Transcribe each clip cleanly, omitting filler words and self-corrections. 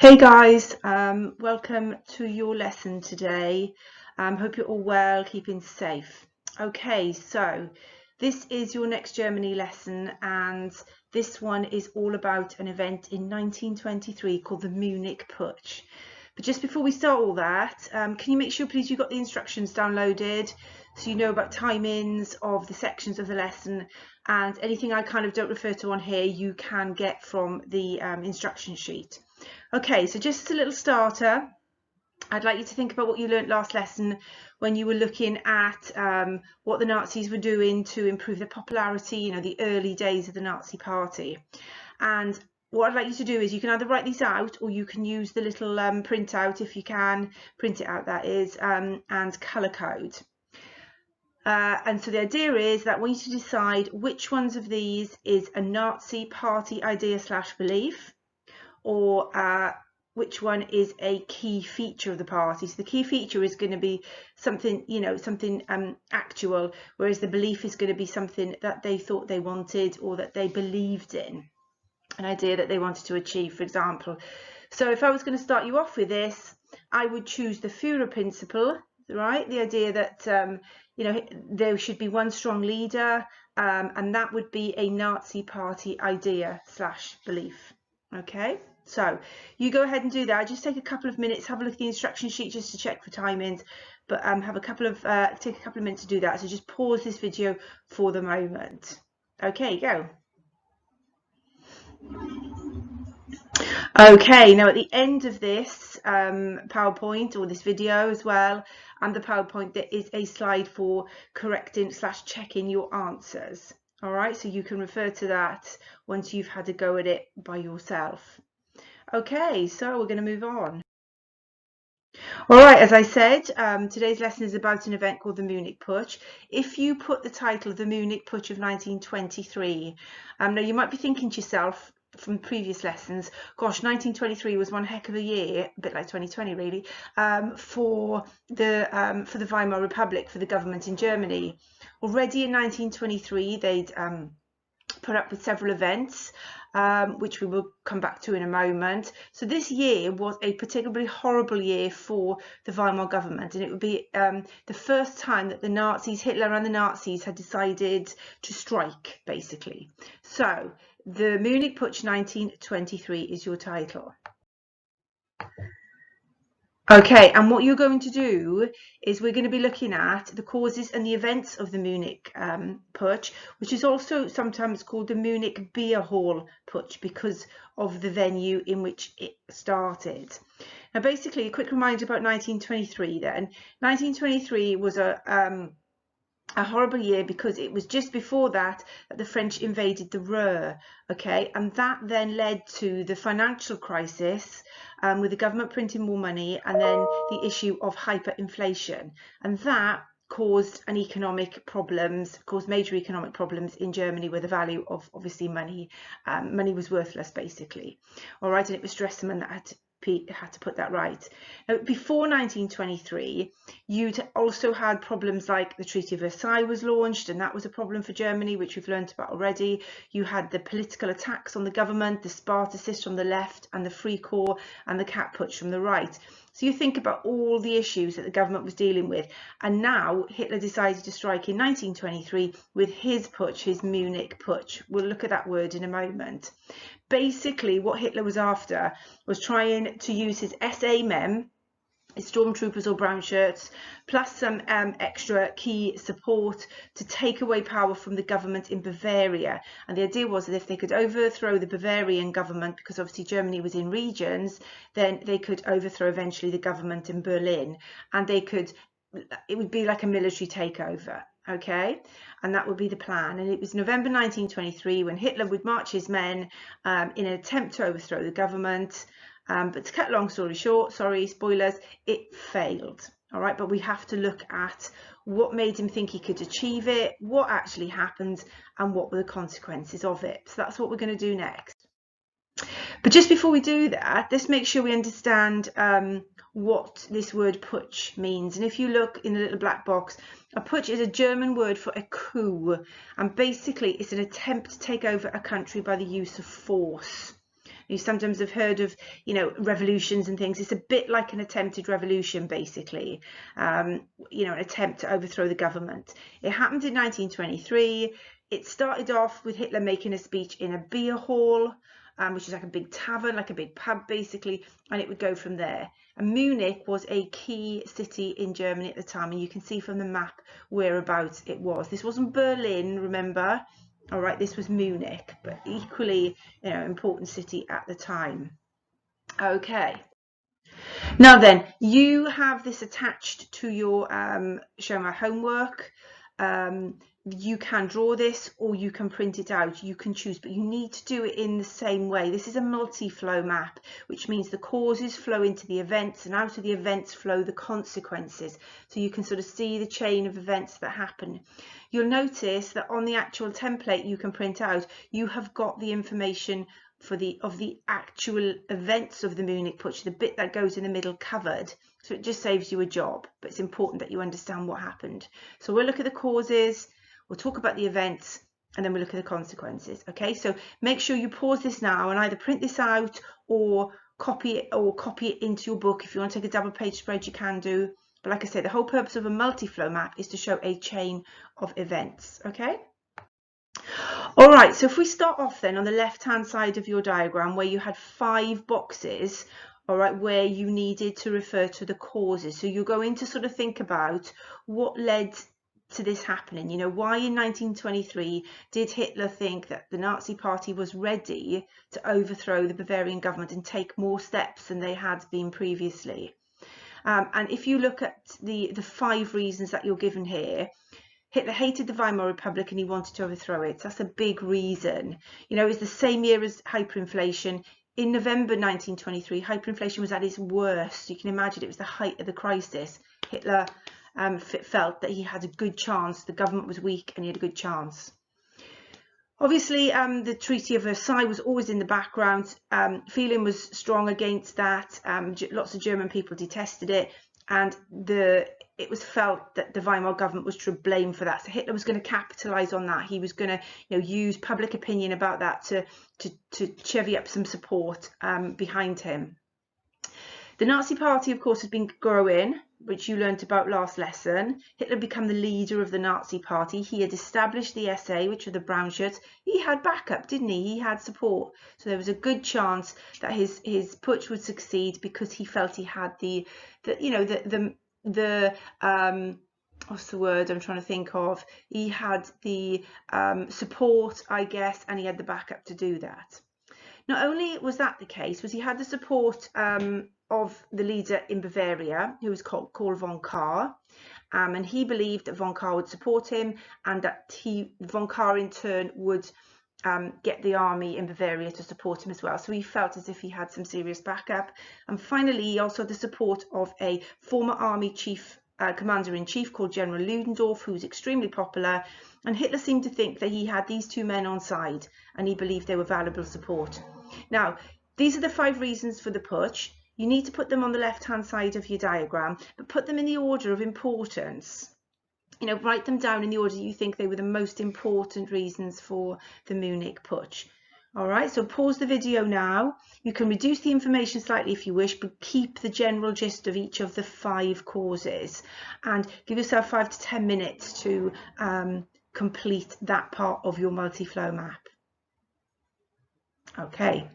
Hey guys, welcome to your lesson today. Hope you're all well, keeping safe. Okay, so this is your next Germany lesson, and this one is all about an event in 1923 called the Munich Putsch. But just before we start all that, can you make sure please you got the instructions downloaded so you know about timings of the sections of the lesson, and anything I kind of don't refer to on here you can get from the instruction sheet. Okay, so just a little starter, I'd like you to think about what you learnt last lesson when you were looking at what the Nazis were doing to improve their popularity, the early days of the Nazi Party. And what I'd like you to do is you can either write these out or you can use the little printout, if you can, print it out that is, and colour code. And so the idea is that I want you to decide which ones of these is a Nazi Party idea / belief, or which one is a key feature of the party. So the key feature is going to be something, something actual, whereas the belief is going to be something that they thought they wanted or that they believed in, an idea that they wanted to achieve, for example. So if I was going to start you off with this, I would choose the Führer principle, right? The idea that there should be one strong leader, and that would be a Nazi Party idea / belief. Okay, so you go ahead and do that. Just take a couple of minutes, have a look at the instruction sheet just to check for timings, but take a couple of minutes to do that. So just pause this video for the moment. Okay, go. Okay, now at the end of this PowerPoint, or this video as well, and the PowerPoint, there is a slide for correcting / checking your answers. All right, so you can refer to that once you've had a go at it by yourself. Okay, so we're going to move on. All right, as I said, today's lesson is about an event called the Munich Putsch. If you put the title of the Munich Putsch of 1923, now you might be thinking to yourself from previous lessons, gosh, 1923 was one heck of a year, a bit like 2020 really, for the Weimar Republic, for the government in Germany. Already in 1923, they'd put up with several events, which we will come back to in a moment. So this year was a particularly horrible year for the Weimar government, and it would be the first time that the Nazis, Hitler and the Nazis, had decided to strike, basically. So the Munich Putsch 1923 is your title. Okay, and what you're going to do is we're going to be looking at the causes and the events of the Munich Putsch, which is also sometimes called the Munich Beer Hall Putsch because of the venue in which it started. Now, basically, a quick reminder about 1923 then. 1923 was a horrible year because it was just before that the French invaded the Ruhr, okay, and that then led to the financial crisis, with the government printing more money, and then the issue of hyperinflation, and that caused major economic problems in Germany, where the value of obviously money was worthless, basically. All right, and it was Stresemann that had to put that right. Now, before 1923, you'd also had problems like the Treaty of Versailles was launched, and that was a problem for Germany, which we've learned about already. You had the political attacks on the government, the Spartacists from the left, and the Free Corps and the Cat Putsch from the right. So you think about all the issues that the government was dealing with, and now Hitler decided to strike in 1923 with his putsch, his Munich Putsch. We'll look at that word in a moment. Basically, what Hitler was after was trying to use his SA men, his stormtroopers or brown shirts, plus some extra key support to take away power from the government in Bavaria. And the idea was that if they could overthrow the Bavarian government, because obviously Germany was in regions, then they could overthrow eventually the government in Berlin, and it would be like a military takeover. Okay, and that would be the plan. And it was November 1923 when Hitler would march his men in an attempt to overthrow the government. But to cut a long story short, sorry, spoilers, it failed. All right, but we have to look at what made him think he could achieve it, what actually happened, and what were the consequences of it. So that's what we're going to do next. But just before we do that, let's make sure we understand what this word putsch means. And if you look in the little black box, a putsch is a German word for a coup, and basically it's an attempt to take over a country by the use of force. You sometimes have heard of, you know, revolutions and things. It's a bit like an attempted revolution, basically, you know, an attempt to overthrow the government. It happened in 1923. It started off with Hitler making a speech in a beer hall, which is like a big tavern, like a big pub, basically, and it would go from there. And Munich was a key city in Germany at the time, and you can see from the map whereabouts it was. This wasn't Berlin, remember? All right, this was Munich, but equally, you know, important city at the time. Okay. Now then, you have this attached to your show my homework. You can draw this or you can print it out, you can choose, but you need to do it in the same way. This is a multi-flow map, which means the causes flow into the events, and out of the events flow the consequences. So you can sort of see the chain of events that happen. You'll notice that on the actual template you can print out, you have got the information for the actual events of the Munich Putsch, the bit that goes in the middle covered. So it just saves you a job, but it's important that you understand what happened. So we'll look at the causes, we'll talk about the events, and then we'll look at the consequences. Okay, so make sure you pause this now and either print this out or copy it into your book. If you want to take a double page spread, you can do. But like I said, the whole purpose of a multi-flow map is to show a chain of events. Okay. All right, so if we start off then on the left-hand side of your diagram where you had 5 boxes, all right, where you needed to refer to the causes. So you're going to sort of think about what led to this happening. You know, why in 1923 did Hitler think that the Nazi Party was ready to overthrow the Bavarian government and take more steps than they had been previously? And if you look at the 5 reasons that you're given here, Hitler hated the Weimar Republic and he wanted to overthrow it. That's a big reason. You know, it's the same year as hyperinflation. In November 1923, hyperinflation was at its worst. You can imagine it was the height of the crisis. Hitler felt that he had a good chance. The government was weak and he had a good chance. Obviously, the Treaty of Versailles was always in the background. Feeling was strong against that. Lots of German people detested it. And it was felt that the Weimar government was to blame for that. So Hitler was going to capitalize on that. He was going to, you know, use public opinion about that to chevy up some support behind him. The Nazi Party, of course, had been growing, which you learnt about last lesson. Hitler became the leader of the Nazi Party. He had established the SA, which are the brown shirts. He had backup, didn't he? He had support. So there was a good chance that his putsch would succeed because he felt he had the what's the word I'm trying to think of? He had the support, I guess, and he had the backup to do that. Not only was that the case, was he had the support of the leader in Bavaria, who was called von Kahr, and he believed that von Kahr would support him, and that von Kahr in turn would get the army in Bavaria to support him as well. So he felt as if he had some serious backup. And finally, he also had the support of a former army chief, commander-in-chief called General Ludendorff, who was extremely popular. And Hitler seemed to think that he had these 2 men on side, and he believed they were valuable support. Now, these are the 5 reasons for the putsch. You need to put them on the left-hand side of your diagram, but put them in the order of importance. You know, write them down in the order you think they were the most important reasons for the Munich Putsch. All right, so pause the video now. You can reduce the information slightly if you wish, but keep the general gist of each of the 5 causes, and give yourself 5 to 10 minutes to complete that part of your multi-flow map. Okay.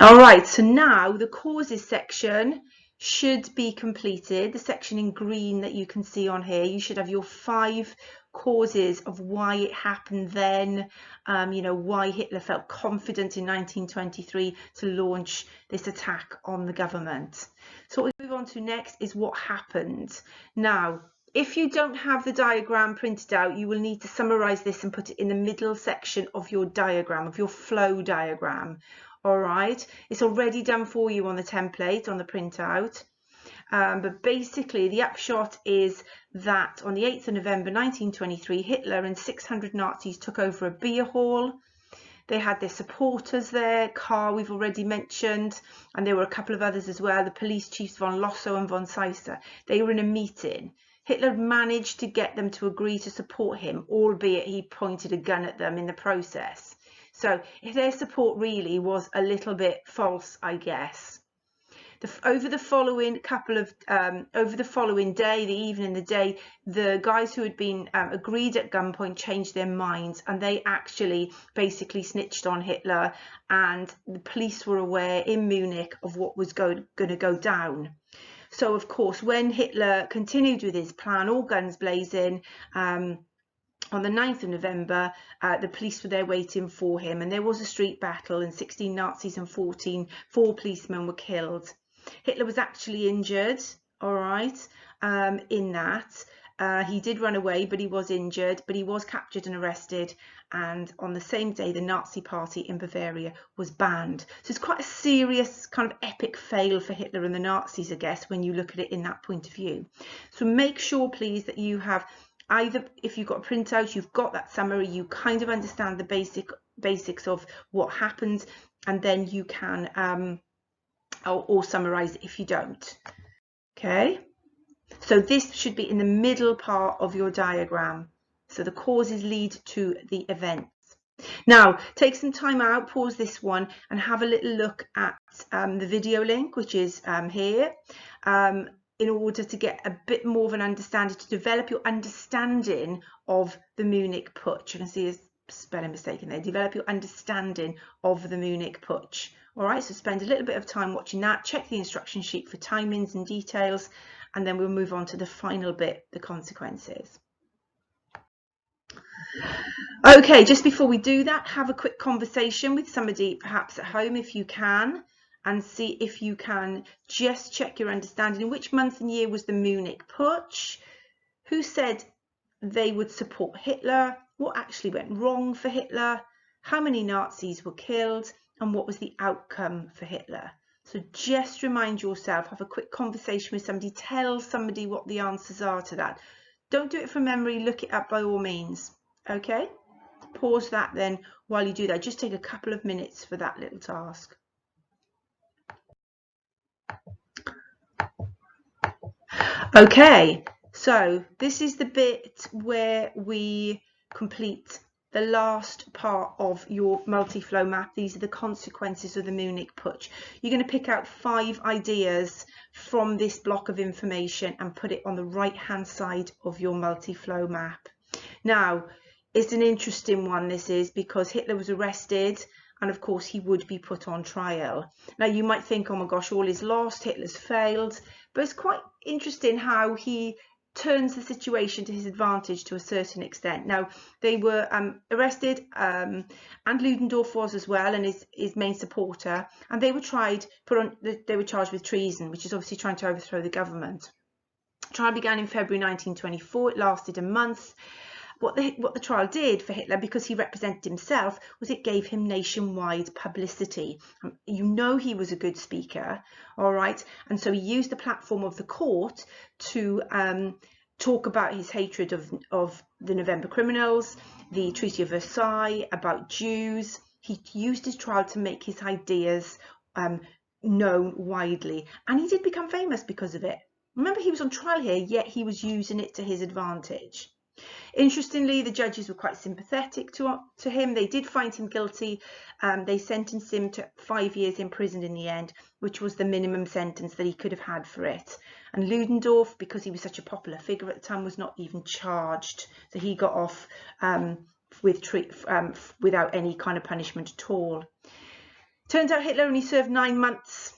All right, so now the causes section should be completed. The section in green that you can see on here, you should have your 5 causes of why it happened then, you know, why Hitler felt confident in 1923 to launch this attack on the government. So what we move on to next is what happened. Now, if you don't have the diagram printed out, you will need to summarize this and put it in the middle section of your diagram, of your flow diagram. All right, it's already done for you on the template, on the printout. But basically, the upshot is that on the 8th of November 1923, Hitler and 600 Nazis took over a beer hall. They had their supporters there, Kahr we've already mentioned, and there were a couple of others as well, the police chiefs von Lossow and von Seisser. They were in a meeting. Hitler managed to get them to agree to support him, albeit he pointed a gun at them in the process. So their support really was a little bit false, I guess. Over the following day, the guys who had been agreed at gunpoint changed their minds, and they actually basically snitched on Hitler, and the police were aware in Munich of what was going to go down. So of course, when Hitler continued with his plan, all guns blazing, on the 9th of November, the police were there waiting for him, and there was a street battle, and 16 Nazis and 4 policemen were killed. Hitler was actually injured, all right, in that. He did run away, but he was injured, but he was captured and arrested. And on the same day, the Nazi Party in Bavaria was banned. So it's quite a serious kind of epic fail for Hitler and the Nazis, I guess, when you look at it in that point of view. So make sure, please, that you have either, if you've got a printout, you've got that summary, you kind of understand the basics of what happened, and then you can or summarize it if you don't. Okay, so this should be in the middle part of your diagram. So the causes lead to the events. Now take some time out, pause this one, and have a little look at the video link, which is here, in order to get a bit more of an understanding, to develop your understanding of the Munich Putsch. I can see a spelling mistake in there. Develop your understanding of the Munich Putsch. All right, so spend a little bit of time watching that, check the instruction sheet for timings and details, and then we'll move on to the final bit, the consequences. Okay, just before we do that, have a quick conversation with somebody perhaps at home if you can, and see if you can just check your understanding. In which month and year was the Munich Putsch? Who said they would support Hitler? What actually went wrong for Hitler? How many Nazis were killed? And what was the outcome for Hitler? So just remind yourself, have a quick conversation with somebody, tell somebody what the answers are to that. Don't do it from memory, look it up by all means. Okay, pause that then while you do that. Just take a couple of minutes for that little task. Okay, so this is the bit where we complete the last part of your multi-flow map. These are the consequences of the Munich Putsch. You're going to pick out 5 ideas from this block of information and put it on the right hand side of your multi-flow map. Now, it's an interesting one, this is, because Hitler was arrested, and of course he would be put on trial. Now you might think, oh my gosh, all is lost, Hitler's failed, but it's quite interesting how he turns the situation to his advantage to a certain extent. Now they were arrested, and Ludendorff was as well, and his main supporter, and they were charged with treason, which is obviously trying to overthrow the government. The trial began in February 1924. It lasted a month. What the trial did for Hitler, because he represented himself, was it gave him nationwide publicity. You know he was a good speaker, all right, and so he used the platform of the court to talk about his hatred of the November criminals, the Treaty of Versailles, about Jews. He used his trial to make his ideas known widely, and he did become famous because of it. Remember, he was on trial here, yet he was using it to his advantage. Interestingly, the judges were quite sympathetic to him. They did find him guilty. They sentenced him to 5 years in prison in the end, which was the minimum sentence that he could have had for it. And Ludendorff, because he was such a popular figure at the time, was not even charged. So he got off without any kind of punishment at all. Turns out Hitler only served 9 months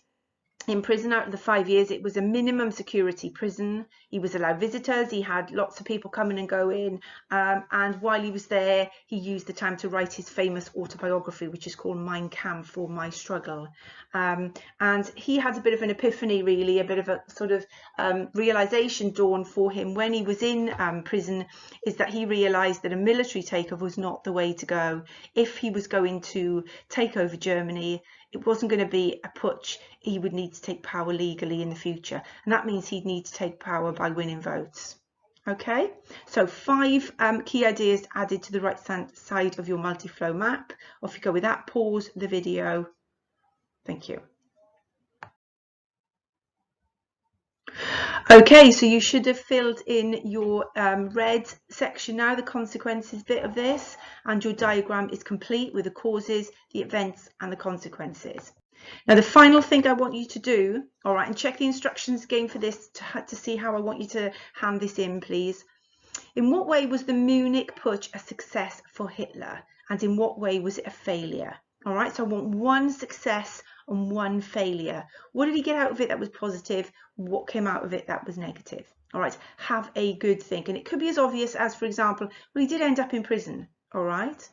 in prison out of the 5 years. It was a minimum security prison. He was allowed visitors. He had lots of people coming and going. And while he was there, he used the time to write his famous autobiography, which is called Mein Kampf, or My Struggle. And he had a bit of an epiphany, really, a bit of a sort of realization dawned for him when he was in prison, is that he realized that a military takeover was not the way to go. If he was going to take over Germany, it wasn't going to be a putsch. He would need to take power legally in the future, and that means he'd need to take power by winning votes. Okay, so 5 key ideas added to the right side of your multi-flow map. Off you go with that. Pause the video. Thank you. Okay, so you should have filled in your red section now, the consequences bit of this, and your diagram is complete with the causes, the events and the consequences. Now the final thing I want you to do, all right, and check the instructions again for this to see how I want you to hand this in, please. In what way was the Munich Putsch a success for Hitler, and in what way was it a failure? All right, so I want one success and one failure. What did he get out of it that was positive? What came out of it that was negative? All right, have a good think. And it could be as obvious as, for example, well, he did end up in prison, all right?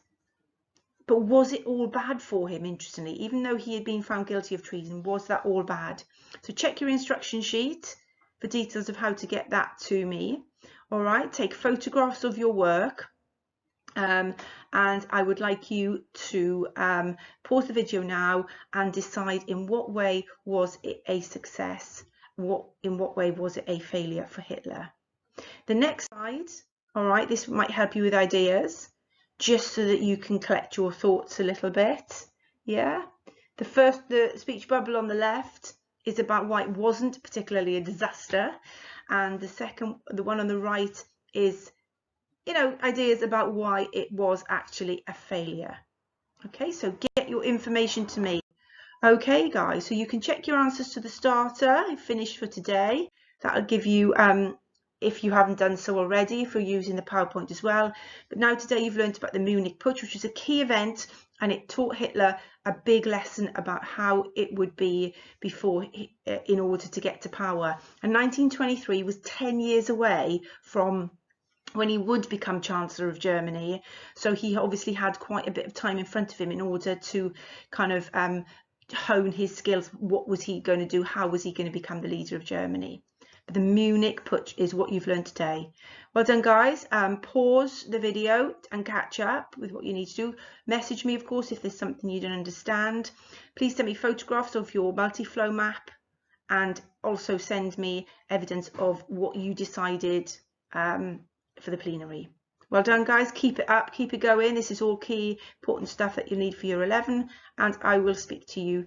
But was it all bad for him, interestingly? Even though he had been found guilty of treason, was that all bad? So check your instruction sheet for details of how to get that to me. All right, take photographs of your work. And I would like you to pause the video now and decide in what way was it a success, in what way was it a failure for Hitler. The next slide, all right, this might help you with ideas, just so that you can collect your thoughts a little bit. Yeah, the speech bubble on the left is about why it wasn't particularly a disaster, and the one on the right is, you know, ideas about why it was actually a failure. Okay, so get your information to me. Okay, guys, so you can check your answers to the starter. Finished for today. That'll give you, if you haven't done so already, if you're using the PowerPoint as well. But now today you've learned about the Munich Putsch, which is a key event, and it taught Hitler a big lesson about how it would be before, in order to get to power. And 1923 was 10 years away from when he would become Chancellor of Germany. So he obviously had quite a bit of time in front of him in order to kind of hone his skills. What was he going to do? How was he going to become the leader of Germany? But the Munich Putsch is what you've learned today. Well done, guys. Pause the video and catch up with what you need to do. Message me, of course, if there's something you don't understand. Please send me photographs of your multi-flow map, and also send me evidence of what you decided for the plenary. Well done, guys. Keep it up, keep it going. This is all key important stuff that you need for year 11, and I will speak to you